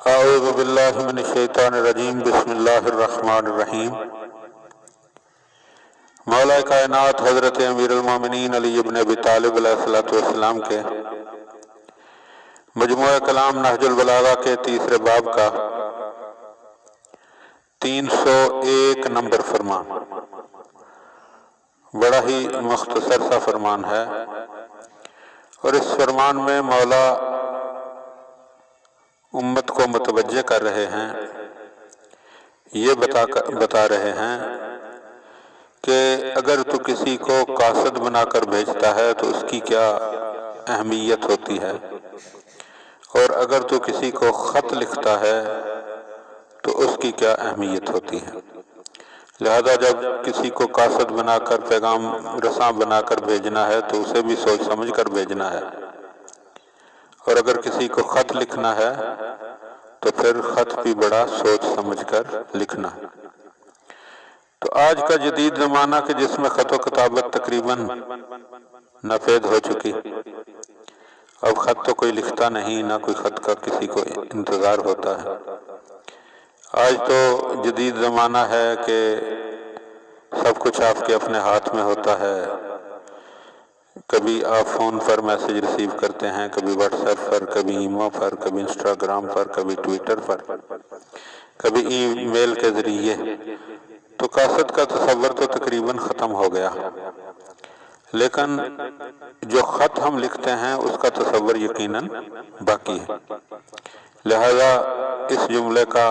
اعوذ باللہ من الشیطان الرجیم بسم اللہ الرحمن الرحیم۔ مولا کائنات حضرت امیر المومنین علی ابن ابی طالب علیہ السلام کے مجموعہ کلام نہج البلاغہ کے تیسرے باب کا 301 نمبر فرمان، بڑا ہی مختصر سا فرمان ہے، اور اس فرمان میں مولا امت کو متوجہ کر رہے ہیں، یہ بتا رہے ہیں کہ اگر تو کسی کو قاصد بنا کر بھیجتا ہے تو اس کی کیا اہمیت ہوتی ہے، اور اگر تو کسی کو خط لکھتا ہے تو اس کی کیا اہمیت ہوتی ہے۔ لہذا جب کسی کو قاصد بنا کر پیغام رساں بنا کر بھیجنا ہے تو اسے بھی سوچ سمجھ کر بھیجنا ہے، اور اگر کسی کو خط لکھنا ہے تو پھر خط بھی بڑا سوچ سمجھ کر لکھنا ہے۔ تو آج کا جدید زمانہ کہ جس میں خط و کتابت تقریباً نافذ ہو چکی، اب خط تو کوئی لکھتا نہیں، نہ کوئی خط کا کسی کو انتظار ہوتا ہے۔ آج تو جدید زمانہ ہے کہ سب کچھ آپ کے اپنے ہاتھ میں ہوتا ہے، کبھی آپ فون پر میسج ریسیو کرتے ہیں، کبھی واٹس ایپ پر، کبھی ایمو پر، کبھی انسٹاگرام پر، کبھی ٹویٹر پر، کبھی ای میل کے ذریعے۔ تو قاصد کا تصور تو تقریباً ختم ہو گیا، لیکن جو خط ہم لکھتے ہیں اس کا تصور یقیناً باقی ہے۔ لہذا اس جملے کا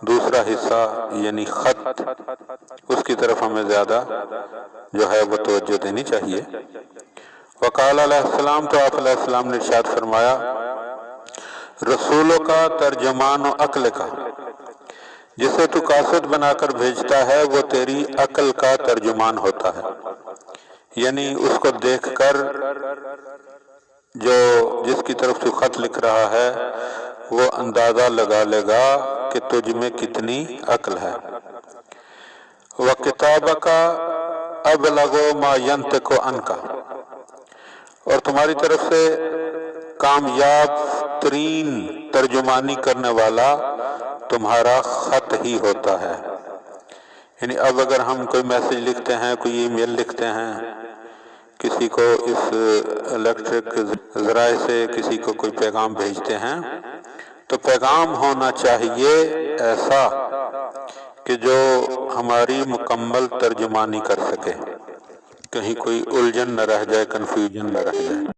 دوسرا حصہ یعنی خط، اس کی طرف ہمیں زیادہ جو ہے وہ توجہ دینی چاہیے۔ وقال علیہ السلام، تو آپ علیہ السلام نے ارشاد فرمایا، رسولوں کا ترجمان و عقل کا، جسے تو قاصد بنا کر بھیجتا ہے وہ تیری عقل کا ترجمان ہوتا ہے، یعنی اس کو دیکھ کر جو جس کی طرف تو خط لکھ رہا ہے وہ اندازہ لگا لے گا کہ تجھ میں کتنی عقل ہے۔ وَكِتَابَكَ أَبْلَغُ مَا يَنطِقُ عَنْكَ، اور تمہاری طرف سے کامیاب ترین ترجمانی کرنے والا تمہارا خط ہی ہوتا ہے۔ یعنی اب اگر ہم کوئی میسج لکھتے ہیں، کوئی ای میل لکھتے ہیں، کسی کو اس الیکٹرک ذرائع سے کسی کو کوئی پیغام بھیجتے ہیں، تو پیغام ہونا چاہیے ایسا کہ جو ہماری مکمل ترجمانی کر سکے، کہیں کوئی الجھن نہ رہ جائے، کنفیوژن نہ رہ جائے۔